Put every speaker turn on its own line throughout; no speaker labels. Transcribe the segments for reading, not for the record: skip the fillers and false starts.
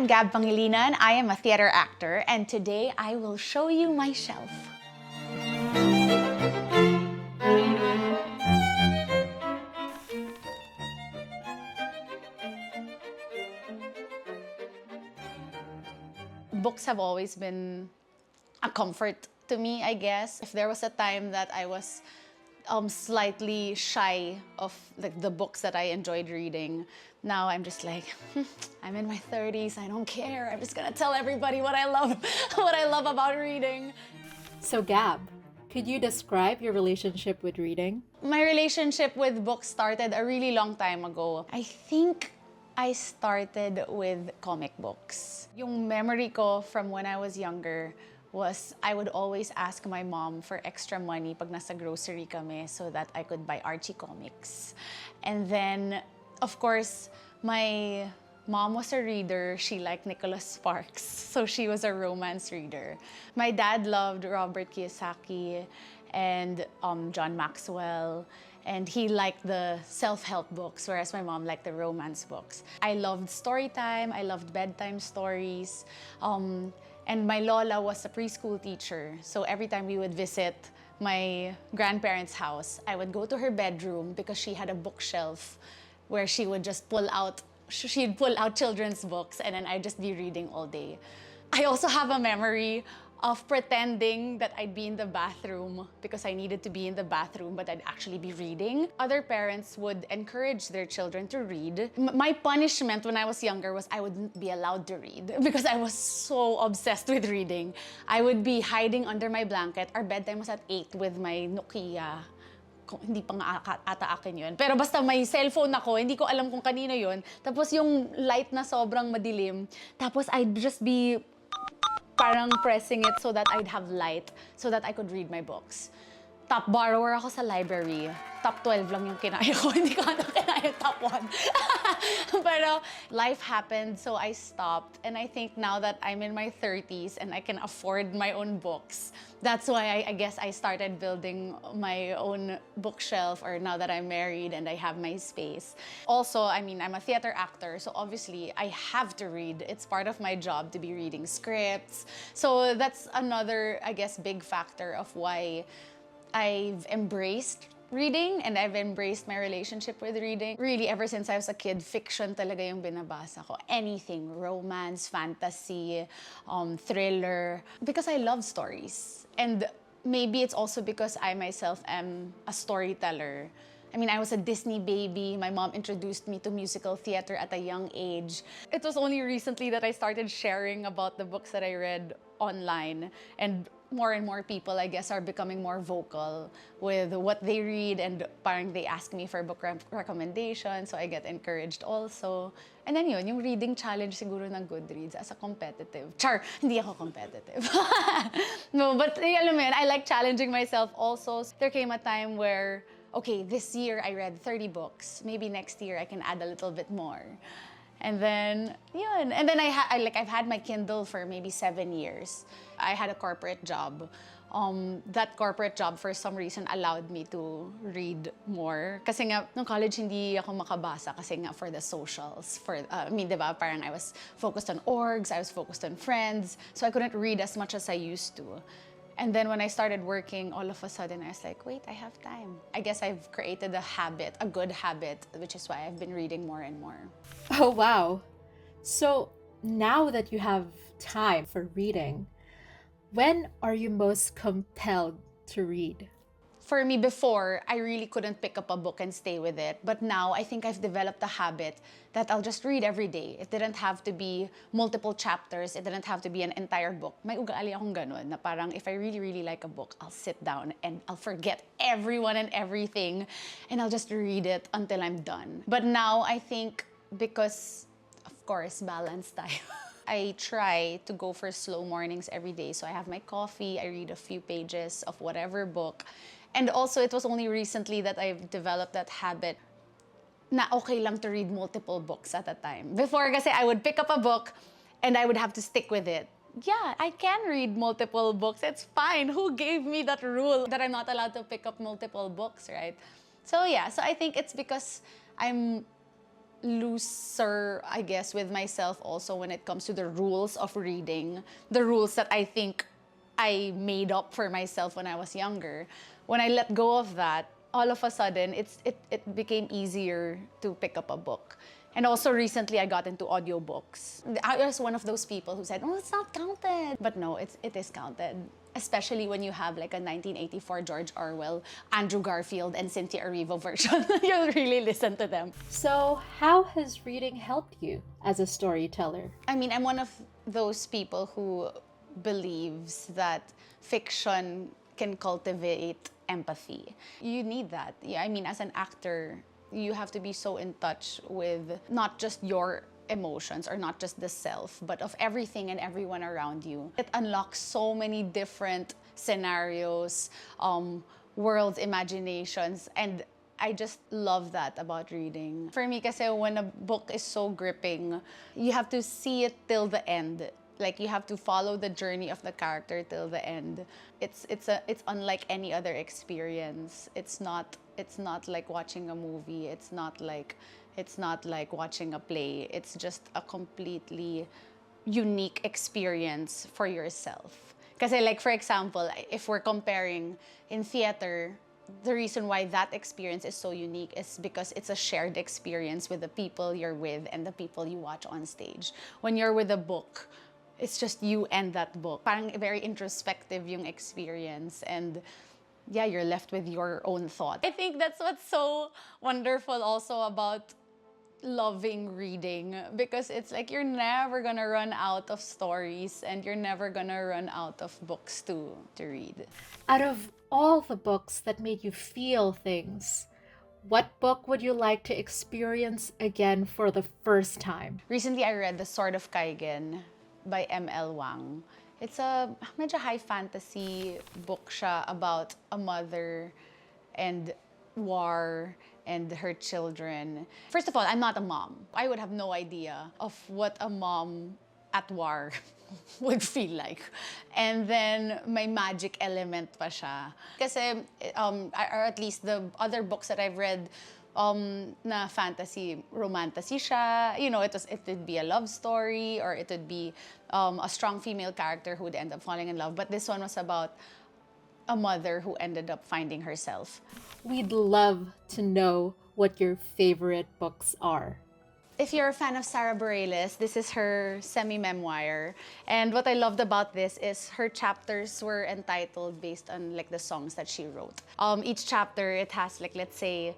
I'm Gab Pangilinan. I am a theater actor, and today I will show you my shelf. Books have always been a comfort to me, I guess. If there was a time that I was slightly shy of the books that I enjoyed reading, now I'm just like, I'm in my 30s, I don't care. I'm just gonna tell everybody what I love, what I love about reading.
So Gab, could you describe your relationship with reading?
My relationship with books started a really long time ago. I think I started with comic books. Yung memory ko from when I was younger was I would always ask my mom for extra money pag nasa grocery kami so that I could buy Archie comics. And then, of course, my mom was a reader. She liked Nicholas Sparks, so she was a romance reader. My dad loved Robert Kiyosaki and John Maxwell, and he liked the self-help books, whereas my mom liked the romance books. I loved story time, I loved bedtime stories, and my lola was a preschool teacher, so every time we would visit my grandparents' house, I would go to her bedroom because she had a bookshelf where she would just she'd pull out children's books, and then I'd just be reading all day. I also have a memory of pretending that I'd be in the bathroom because I needed to be in the bathroom, but I'd actually be reading. Other parents would encourage their children to read. My punishment when I was younger was I wouldn't be allowed to read because I was so obsessed with reading. I would be hiding under my blanket. Our bedtime was at 8 with my Nokia. Hindi pa nga ata akin yun. Pero basta may cellphone ako, hindi ko alam kung kanino yun. Tapos yung light na sobrang madilim. Tapos I'd just be parang pressing it so that I'd have light, so that I could read my books. Top borrower ako sa library. Top 12 lang yung kinaya ko. Hindi ko kinaya top 1. Pero life happened, so I stopped. And I think now that I'm in my 30s and I can afford my own books, that's why I guess I started building my own bookshelf, or now that I'm married and I have my space. Also, I mean, I'm a theater actor, so obviously I have to read. It's part of my job to be reading scripts. So that's another, I guess, big factor of why I've embraced reading and I've embraced my relationship with reading. Really, ever since I was a kid, fiction talaga yung binabasa ko. Anything, romance, fantasy, thriller, because I love stories. And maybe it's also because I myself am a storyteller. I mean, I was a Disney baby. My mom introduced me to musical theater at a young age. It was only recently that I started sharing about the books that I read online, and more people, I guess, are becoming more vocal with what they read, and parang they ask me for book recommendations, so I get encouraged also. And then yun, yung reading challenge siguro ng Goodreads as a competitive. Char, hindi ako competitive. No, but alam mo yun, I like challenging myself also. There came a time where, okay, this year I read 30 books. Maybe next year I can add a little bit more. And then, yun. And then I've had my Kindle for maybe 7 years. I had a corporate job. That corporate job, for some reason, allowed me to read more. Kasi nga, nung college, hindi ako makabasa kasi nga for the socials. I mean, diba, parang I was focused on orgs, I was focused on friends, so I couldn't read as much as I used to. And then when I started working, all of a sudden I was like, wait, I have time. I guess I've created a habit, a good habit, which is why I've been reading more and more.
Oh, wow. So now that you have time for reading, when are you most compelled to read?
For me, before, I really couldn't pick up a book and stay with it. But now, I think I've developed a habit that I'll just read every day. It didn't have to be multiple chapters. It didn't have to be an entire book. May ugali akong ganun, na parang if I really, really like a book, I'll sit down and I'll forget everyone and everything, and I'll just read it until I'm done. But now, I think because, of course, balance tayo. I try to go for slow mornings every day. So I have my coffee, I read a few pages of whatever book. And also, it was only recently that I've developed that habit na okay lang to read multiple books at a time. Before, kasi I would pick up a book and I would have to stick with it. Yeah, I can read multiple books. It's fine. Who gave me that rule that I'm not allowed to pick up multiple books, right? So yeah, so I think it's because I'm looser, I guess, with myself also when it comes to the rules of reading, the rules that I think I made up for myself when I was younger. When I let go of that, all of a sudden, it became easier to pick up a book. And also recently, I got into audiobooks. I was one of those people who said, "Oh, it's not counted." But no, it is counted. Especially when you have like a 1984 George Orwell, Andrew Garfield, and Cynthia Erivo version. You'll really listen to them.
So, how has reading helped you as a storyteller?
I mean, I'm one of those people who believes that fiction can cultivate empathy. You need that. Yeah, I mean, as an actor, you have to be so in touch with not just your emotions or not just the self, but of everything and everyone around you. It unlocks so many different scenarios, worlds, imaginations, and I just love that about reading. For me, kasi when a book is so gripping, you have to see it till the end. Like you have to follow the journey of the character till the end. It's unlike any other experience. It's not like watching a movie. It's not like watching a play. It's just a completely unique experience for yourself. Kasi like for example, if we're comparing in theater, the reason why that experience is so unique is because it's a shared experience with the people you're with and the people you watch on stage. When you're with a book, it's just you and that book. Parang very introspective yung experience, and yeah, you're left with your own thoughts. I think that's what's so wonderful also about loving reading, because it's like you're never gonna run out of stories and you're never gonna run out of books to read.
Out of all the books that made you feel things, what book would you like to experience again for the first time?
Recently, I read The Sword of Kaigen by M.L. Wang. It's a medyo high fantasy book siya about a mother and war and her children. First of all, I'm not a mom. I would have no idea of what a mom at war would feel like. And then may magic element pa siya. Kasi, or at least the other books that I've read, na fantasy, romantasy siya. You know, it would be a love story, or it would be a strong female character who would end up falling in love. But this one was about a mother who ended up finding herself.
We'd love to know what your favorite books are.
If you're a fan of Sarah Bareilles, this is her semi-memoir. And what I loved about this is her chapters were entitled based on like the songs that she wrote. Each chapter, it has like, let's say,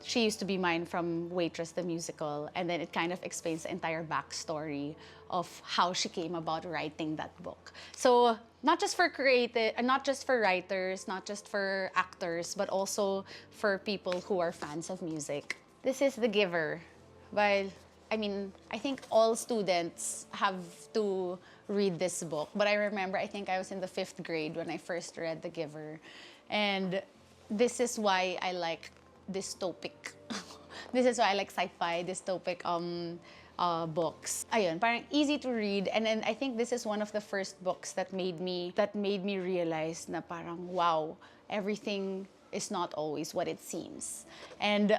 She Used to Be Mine from Waitress the Musical, and then it kind of explains the entire backstory of how she came about writing that book. So not just for not just for writers, not just for actors, but also for people who are fans of music. This is The Giver. Well, I mean, I think all students have to read this book, but I remember, I think I was in the 5th grade when I first read The Giver. And this is why I like dystopic. This is why I like sci-fi, dystopic books. Ayun, parang easy to read, and then I think this is one of the first books that made me realize na parang wow, everything is not always what it seems. And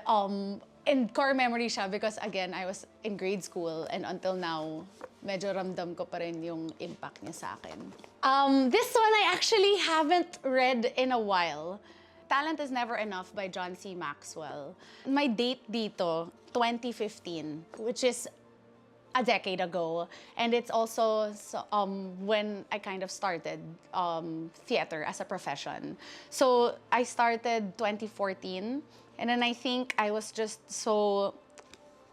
core memory siya because again, I was in grade school, and until now, medyo ramdam ko pa rin yung impact niya sa akin. This one I actually haven't read in a while. Talent is Never Enough by John C. Maxwell. My date dito, 2015, which is a decade ago. And it's also when I kind of started theater as a profession. So I started 2014, and then I think I was just so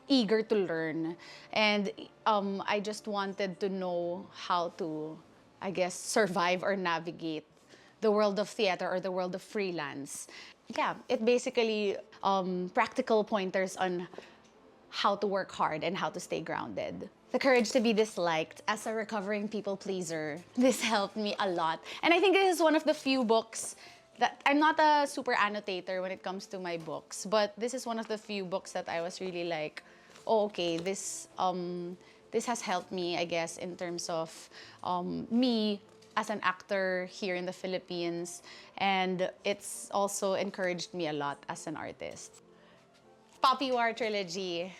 eager to learn. And I just wanted to know how to, I guess, survive or navigate the world of theater or the world of freelance. Yeah, it basically practical pointers on how to work hard and how to stay grounded. The Courage to Be Disliked as a recovering people pleaser. This helped me a lot. And I think this is one of the few books that I'm not a super annotator when it comes to my books, but this is one of the few books that I was really like, oh, okay, this has helped me, I guess, in terms of me as an actor here in the Philippines, and it's also encouraged me a lot as an artist. Poppy War trilogy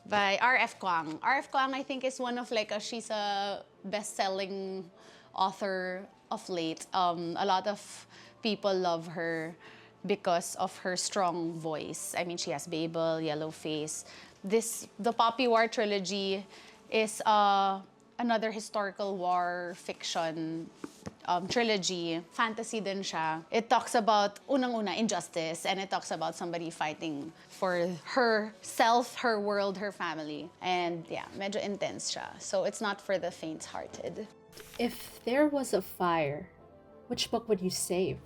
by R.F. Kuang. R.F. Kuang, I think, is one of she's a best-selling author of late. A lot of people love her because of her strong voice. I mean, she has Babel, Yellowface. The Poppy War trilogy is another historical war fiction trilogy. Fantasy din siya. It talks about, unang-una, injustice, and it talks about somebody fighting for herself, her world, her family. And yeah, medyo intense siya. So it's not for the faint-hearted.
If there was a fire, which book would you save?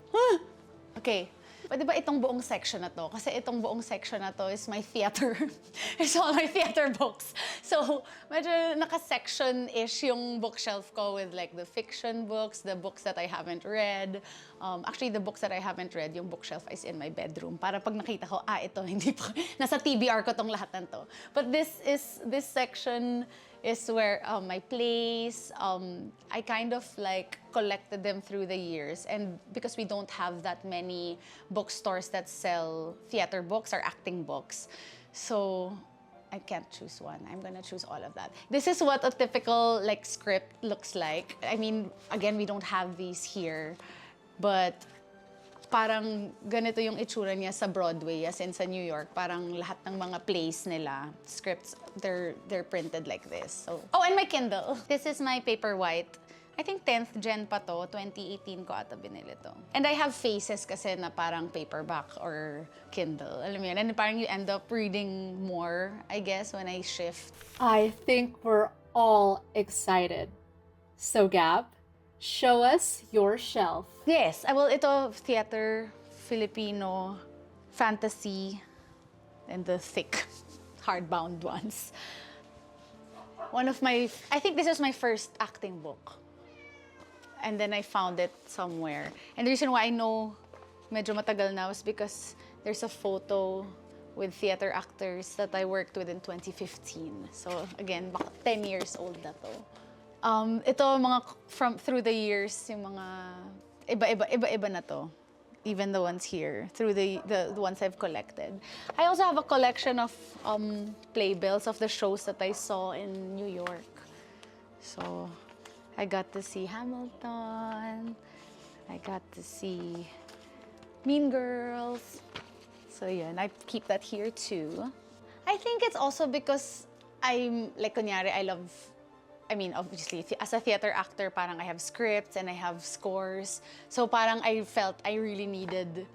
Okay. Pwede ba itong buong section na to? Kasi itong buong section na to is my theater. It's all my theater books. So, medyo naka-section-ish yung bookshelf ko with the fiction books, the books that I haven't read. Actually, the books that I haven't read, yung bookshelf is in my bedroom. Para pag nakita ko, ito, hindi pa, nasa TBR ko tong lahat ng to. But this section is where my plays, I kind of collected them through the years. And because we don't have that many bookstores that sell theater books or acting books, so I can't choose one. I'm gonna choose all of that. This is what a typical script looks like. I mean, again, we don't have these here, but parang ganito yung itsura niya sa Broadway, as in sa New York. Parang lahat ng mga plays nila, scripts, they're printed like this. So, oh, and my Kindle. This is my Paperwhite. I think 10th gen pa to, 2018 ko ata binili to. And I have faces kasi na parang paperback or Kindle. Alam mo yun? And parang you end up reading more, I guess, when I shift.
I think we're all excited. So Gab, show us your shelf.
Yes, well, ito, theater, Filipino, fantasy, and the thick, hardbound ones. I think this was my first acting book. And then I found it somewhere. And the reason why I know medyo matagal na was because there's a photo with theater actors that I worked with in 2015. So again, baka 10 years old na to. Ito through the years, yung mga iba na to. Even the ones here, through the ones I've collected. I also have a collection of playbills of the shows that I saw in New York. So I got to see Hamilton. I got to see Mean Girls. So yeah, and I keep that here too. I think it's also because I'm kunyari, obviously, as a theater actor, parang I have scripts and I have scores. So parang I felt I really needed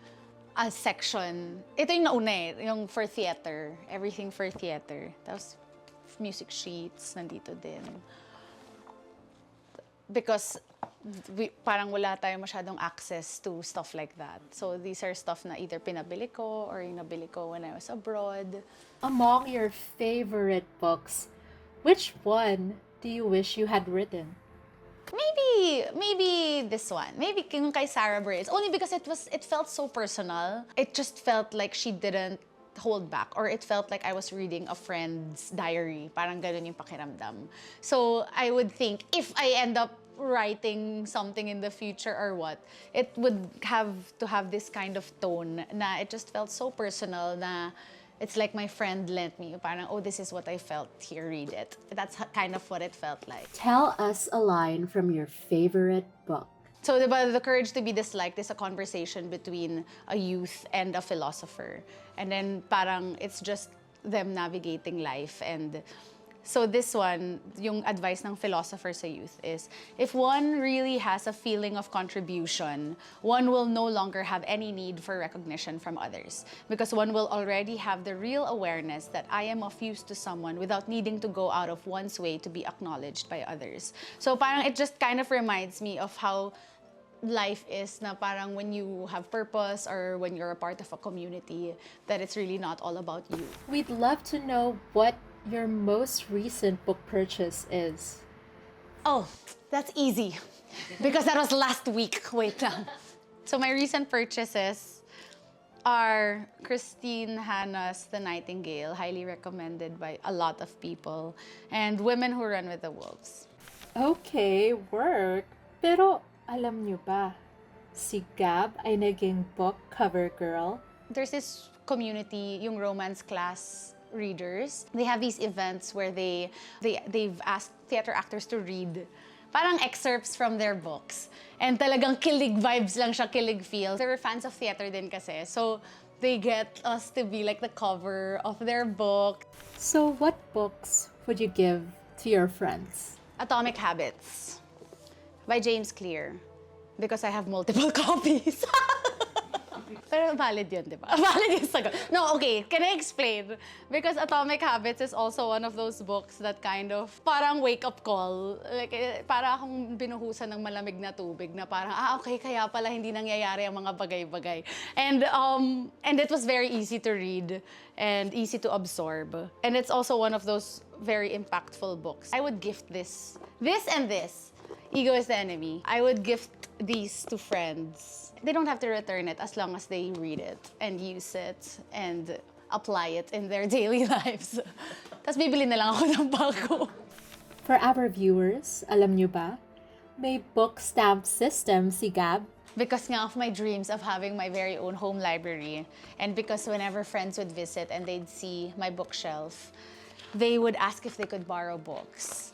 a section. Ito yung nauna yung for theater. Everything for theater. Tapos music sheets, nandito din. Because parang wala tayo masyadong access to stuff like that. So these are stuff na either pinabili ko or yung nabili ko when I was abroad.
Among your favorite books, which one do you wish you had written?
Maybe this one. Maybe yung kay Sarah Brace. Only because it felt so personal. It just felt like she didn't hold back, or it felt like I was reading a friend's diary. Parang ganun yung pakiramdam. So I would think if I end up writing something in the future or what, it would have to have this kind of tone na it just felt so personal na it's like my friend lent me. Parang, oh, this is what I felt. Here, read it. That's kind of what it felt like.
Tell us a line from your favorite book.
So, diba, The Courage to Be Disliked is a conversation between a youth and a philosopher. And then parang it's just them navigating life. And so this one, yung advice ng philosopher sa youth is, if one really has a feeling of contribution, one will no longer have any need for recognition from others. Because one will already have the real awareness that I am of use to someone without needing to go out of one's way to be acknowledged by others. So parang it just kind of reminds me of how life is, na parang when you have purpose or when you're a part of a community, that it's really not all about you.
We'd love to know what your most recent book purchase is.
Oh, that's easy. Because that was last week. Wait lang. So my recent purchases are Christine Hanna's The Nightingale, highly recommended by a lot of people, and Women Who Run with the Wolves.
Okay, work. Pero alam niyo ba, si Gab ay naging book cover girl?
there's this community, yung romance class readers. They have these events where they've asked theater actors to read parang excerpts from their books. And talagang kilig vibes lang siya, kilig feel. They're fans of theater din kasi. So they get us to be like the cover of their book.
So what books would you give to your friends?
Atomic Habits by James Clear. Because I have multiple copies. Pero valid yun, di ba? Valid yung sagot. No, okay. Can I explain? Because Atomic Habits is also one of those books that kind of parang wake-up call. Like, para akong binuhusan ng malamig na tubig na parang, okay, kaya pala hindi nangyayari ang mga bagay-bagay. And it was very easy to read and easy to absorb. And it's also one of those very impactful books. I would gift this and this. Ego is the Enemy. I would gift these to friends. They don't have to return it as long as they read it and use it and apply it in their daily lives. Tapos bibili na lang ako ng bago.
For our viewers, alam nyo ba, may book stamp system si Gab.
Because nga of my dreams of having my very own home library, and because whenever friends would visit and they'd see my bookshelf, they would ask if they could borrow books.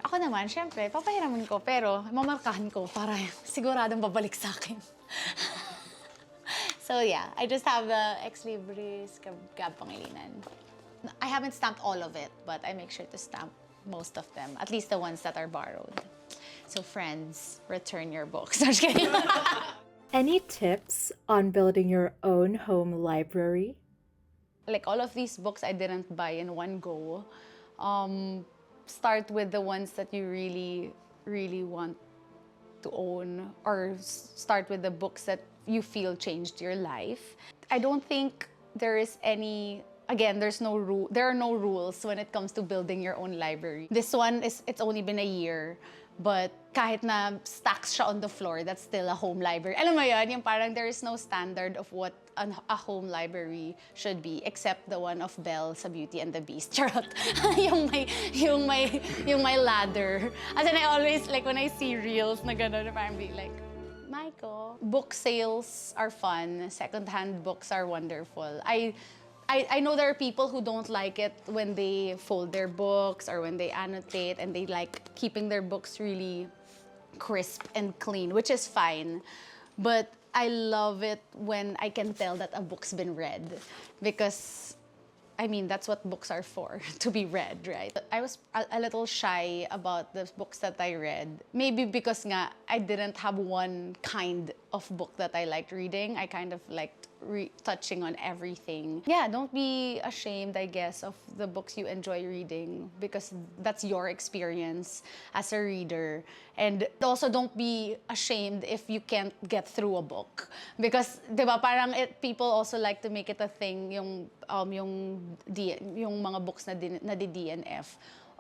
Ako naman, syempre, papahiramin ko, pero mamarkahan ko para siguradong babalik sa akin. So yeah, I just have the Ex Libris, Gab Pangilinan. I haven't stamped all of it, but I make sure to stamp most of them, at least the ones that are borrowed. So friends, return your books. Just kidding.
Any tips on building your own home library?
Like all of these books I didn't buy in one go. Start with the ones that you really, really want to own, or start with the books that you feel changed your life. I don't think there is any, again, there are no rules when it comes to building your own library. This one it's only been a year, but kahit na stacks siya on the floor, that's still a home library. Alam mo yun, yung parang there is no standard of what a home library should be, except the one of Belle sa Beauty and the Beast. Charot. yung may ladder. As in, I always, like, when I see reels na gano'n, parang be like, Michael. Book sales are fun. Second-hand books are wonderful. I know there are people who don't like it when they fold their books or when they annotate, and they like keeping their books really crisp and clean, which is fine. But I love it when I can tell that a book's been read, because I mean, that's what books are for, to be read, right? I was a little shy about the books that I read. Maybe because nga, I didn't have one kind of book that I liked reading. I kind of liked touching on everything. Yeah, don't be ashamed, I guess, of the books you enjoy reading, because that's your experience as a reader. And also don't be ashamed if you can't get through a book, because diba, parang people also like to make it a thing, yung mga books na DNF.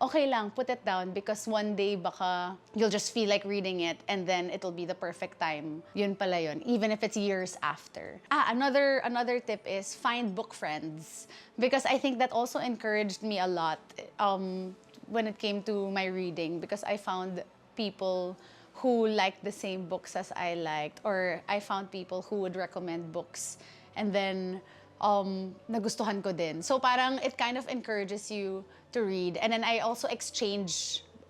Okay lang, put it down, because one day baka you'll just feel like reading it, and then it'll be the perfect time. Yun pala yun, even if it's years after. Another tip is find book friends, because I think that also encouraged me a lot when it came to my reading, because I found people who liked the same books as I liked, or I found people who would recommend books, and then nagustuhan ko din. So parang it kind of encourages you to read. And then I also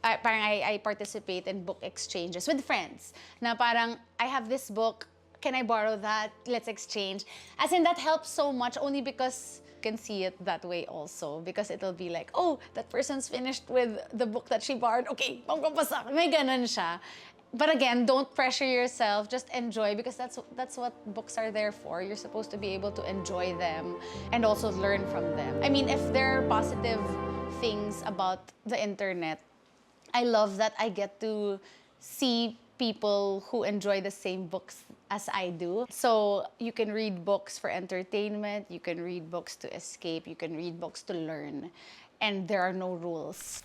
I participate in book exchanges with friends. Na parang, I have this book, can I borrow that? Let's exchange. As in, that helps so much, only because you can see it that way also. Because it'll be like, oh, that person's finished with the book that she borrowed. Okay, magpapasa. May ganun siya. But again, don't pressure yourself. Just enjoy, because that's what books are there for. You're supposed to be able to enjoy them and also learn from them. I mean, if there are positive things about the internet, I love that I get to see people who enjoy the same books as I do. So you can read books for entertainment, you can read books to escape, you can read books to learn, and there are no rules.